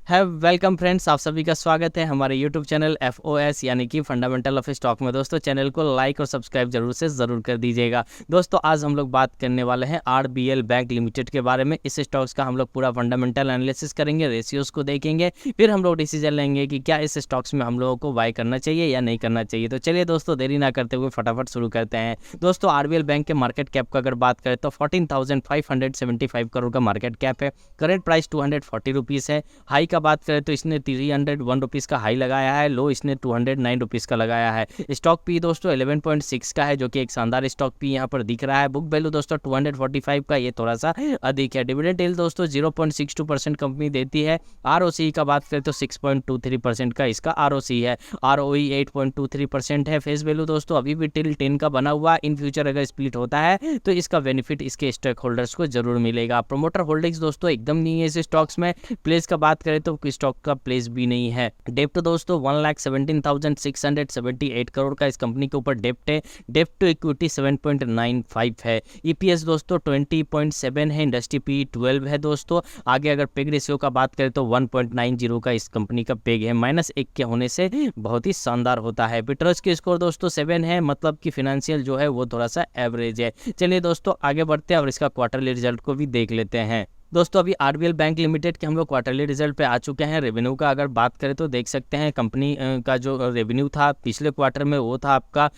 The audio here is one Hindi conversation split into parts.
है वेलकम फ्रेंड्स, आप सभी का स्वागत है हमारे यूट्यूब चैनल FOS यानी कि फंडामेंटल ऑफ स्टॉक में। दोस्तों चैनल को लाइक और सब्सक्राइब जरूर कर दीजिएगा। दोस्तों आज हम लोग बात करने वाले हैं RBL बैंक लिमिटेड के बारे में। इस स्टॉक्स का हम लोग पूरा फंडामेंटल एनालिसिस करेंगे, रेशियोज को देखेंगे, फिर हम लोग डिसीजन लेंगे कि क्या इस स्टॉक्स में हम लोगों को बाय करना चाहिए या नहीं करना चाहिए। तो चलिए दोस्तों देरी ना करते हुए फटाफट शुरू करते हैं। दोस्तों RBL बैंक के मार्केट कैप का अगर बात करें तो 14,575 करोड़ का मार्केट कैप है। करेंट प्राइस 240 रुपीज़ है। हाई का बात करें तो इसने 301 रुपीज़ का हाई लगाया है, लो इसने 209 रुपीज़ का लगाया है। स्टॉक पी दोस्तों 11.6 का है, जो कि एक शानदार स्टॉक पी यहाँ पर दिख रहा है। बुक वैल्यू दोस्तों 245 का, ये थोड़ा सा अधिक है। डिविडेंड यील्ड दोस्तों 0.62% कंपनी देती है। ROC का बात करें तो 6.23% का इसका ROC है। ROE 8.23% है। फेस वैल्यू दोस्तों अभी भी टिल 10 का बना हुआ। इन फ्यूचर अगर स्प्लिट होता है तो इसका बेनिफिट इसके स्टॉक होल्डर्स को जरूर मिलेगा। प्रोमोटर होल्डिंग्स दोस्तों एकदम नहीं है इस स्टॉक्स में। प्लेस का बात करें तो स्टॉक का प्लेस भी नहीं है। डेप्ट दोस्तों 1,17,678 करोड़ का इस कंपनी के ऊपर डेप्ट है। डेप्ट टू इक्विटी 7.95 है। EPS दोस्तों 20.7 है। इंडस्ट्री P 12 है दोस्तों। आगे अगर पेग रेशियो का बात करें तो 1.90 का इस कंपनी का पेग है। -1 के होने से बहुत ही शानदार होता है। बिटरस की स्कोर दोस्तों 7 है, मतलब कि फाइनेंशियल जो है वो थोड़ा सा एवरेज है। चलिए दोस्तों आगे बढ़ते हैं और इसका क्वार्टरली रिजल्ट को भी देख लेते हैं। दोस्तों अभी RBL बैंक लिमिटेड के हम लोग क्वार्टरली रिजल्ट पे आ चुके हैं। रेवेन्यू का अगर बात करें तो देख सकते हैं कंपनी का जो रेवेन्यू था पिछले क्वार्टर में वो था आपका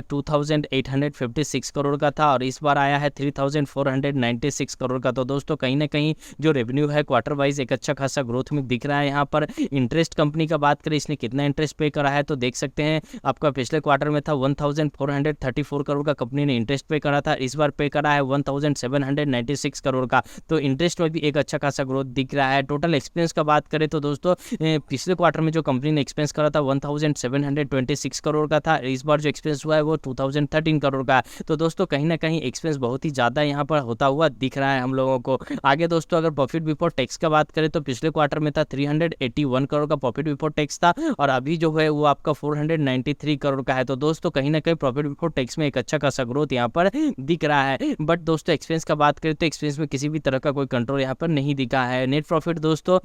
2,856 करोड़ का था, और इस बार आया है 3,496 करोड़ का। तो दोस्तों कहीं ना कहीं जो रेवेन्यू है क्वार्टर वाइज एक अच्छा खासा ग्रोथ में दिख रहा है। यहाँ पर इंटरेस्ट कंपनी का बात करें, इसने कितना इंटरेस्ट पे करा है तो देख सकते हैं आपका पिछले क्वार्टर में था 1,434 करोड़ का कंपनी ने इंटरेस्ट पे करा था। इस बार पे करा है 1,796 करोड़ का। तो इंटरेस्ट भी एक अच्छा खासा ग्रोथ दिख रहा है। टोटल एक्सपेंस का बात करें तो दोस्तों पिछले क्वार्टर में जो कंपनी ने एक्सपेंस करा था 1,726 करोड़ का था। इस बार जो एक्सपेंस हुआ है वो 2,013 करोड़ का। तो दोस्तों कहीं ना कहीं एक्सपेंस बहुत ही ज़्यादा यहाँ पर होता हुआ दिख रहा है हम लोगों को। आगे दोस्तों अगर प्रॉफिट बिफोर टैक्स का बात करें तो पिछले क्वार्टर में था 381 करोड़ का प्रॉफिट बिफोर टैक्स था, और अभी जो है वो आपका 493 करोड़ का है। तो दोस्तों कहीं ना कहीं प्रॉफिट बिफोर टैक्स में एक अच्छा खासा ग्रोथ यहाँ पर दिख रहा है। बट दोस्तों एक्सपेंस का बात करें तो एक्सपेंस में किसी भी तरह का कोई कंट्रोल यहाँ पर नहीं दिखा है। नेट प्रॉफिट दोस्तों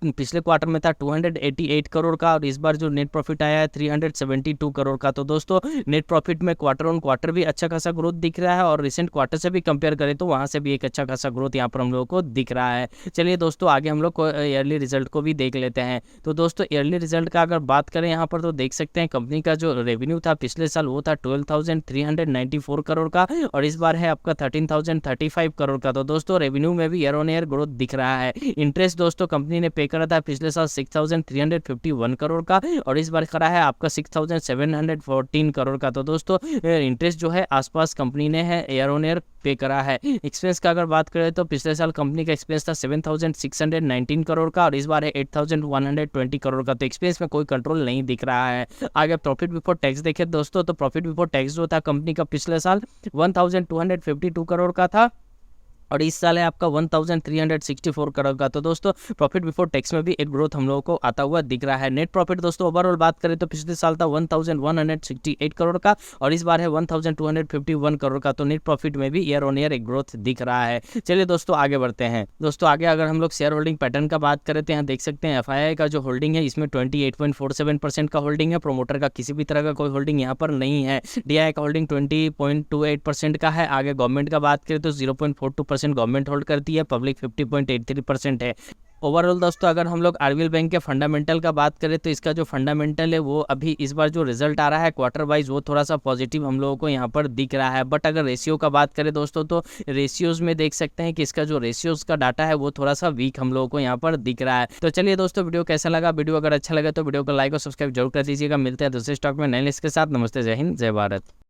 पिछले क्वार्टर में था 288 करोड़ का, और इस बार जो नेट प्रॉफिट आया है 372 करोड़ का। तो दोस्तों नेट प्रॉफिट में क्वार्टर ऑन क्वार्टर भी अच्छा खासा ग्रोथ दिख रहा है, और रिसेंट क्वार्टर से भी कंपेयर करें तो वहां से भी एक अच्छा खासा ग्रोथ यहाँ पर हम लोगों को दिख रहा है। चलिए दोस्तों आगे हम लोग ईयरली रिजल्ट को भी देख लेते हैं। तो दोस्तों ईयरली रिजल्ट का अगर बात करें यहाँ पर तो देख सकते हैं कंपनी का जो रेवेन्यू था पिछले साल वो था 12,394 करोड़ का, और इस बार है आपका 13,035 करोड़ का। तो दोस्तों रेवेन्यू में भी ईयर ऑन ईयर ग्रोथ दिख रहा है। इंटरेस्ट दोस्तों कंपनी ने पे करा था पिछले साल 6,351 करोड़ का, और इस बार करा है आपका 6,714 करोड़ का। तो दोस्तों इंटरेस्ट जो है आसपास कंपनी ने है ईयर ऑन ईयर पे करा है। एक्सपेंस का अगर बात करें तो पिछले साल कंपनी का एक्सपेंस था 7,619 करोड़ का, और इस बार है 8,120 करोड़ का। तो एक्सपेंस में कोई कंट्रोल नहीं दिख रहा है। आगे प्रॉफिट बिफोर टैक्स देखें दोस्तों तो प्रॉफिट बिफोर टैक्स जो था कंपनी का पिछले साल 1,252 करोड़ का था, और इस साल है आपका 1,364 करोड़ का। तो दोस्तों प्रॉफिट बिफोर टैक्स में भी एक ग्रोथ हम लोगों को आता हुआ दिख रहा है। नेट प्रॉफिट दोस्तों ओवरऑल बात करें तो पिछले साल था 1,168 करोड़ का, और इस बार है 1,251 करोड़ का। तो नेट प्रॉफिट में भी ईयर ऑन ईयर एक ग्रोथ दिख रहा है। चलिए दोस्तों आगे बढ़ते हैं। दोस्तों आगे अगर हम लोग शेयर होल्डिंग पैटर्न का बात करें तो यहाँ देख सकते हैं FII का जो होल्डिंग है इसमें 28.47% का होल्डिंग है। प्रोमोटर का किसी भी तरह का कोई होल्डिंग यहाँ पर नहीं है। DI का होल्डिंग 20.28% का है। आगे गवर्नमेंट का बात करें तो 0.42% गवर्नमेंट होल्ड करती है। पब्लिक 50.83% है। ओवरऑल दोस्तों अगर हम लोग RBL बैंक के फंडामेंटल का बात करें तो इसका जो फंडामेंटल है वो अभी इस बार जो रिजल्ट आ रहा है क्वार्टर वाइज वो थोड़ा सा पॉजिटिव हम लोगों को यहाँ पर दिख रहा है। बट अगर रेशियो का बात करें दोस्तों तो रेशियोज में देख सकते हैं कि इसका जो रेशियोज का डाटा है वो थोड़ा सा वीक हम लोगों को यहाँ पर दिख रहा है। तो चलिए दोस्तों वीडियो कैसा लगा, वीडियो अगर अच्छा लगा तो वीडियो को लाइक और सब्सक्राइब जरूर कर दीजिएगा। मिलते हैं दूसरे स्टॉक में नए लिस्ट के साथ। नमस्ते, जय हिंद, जय भारत।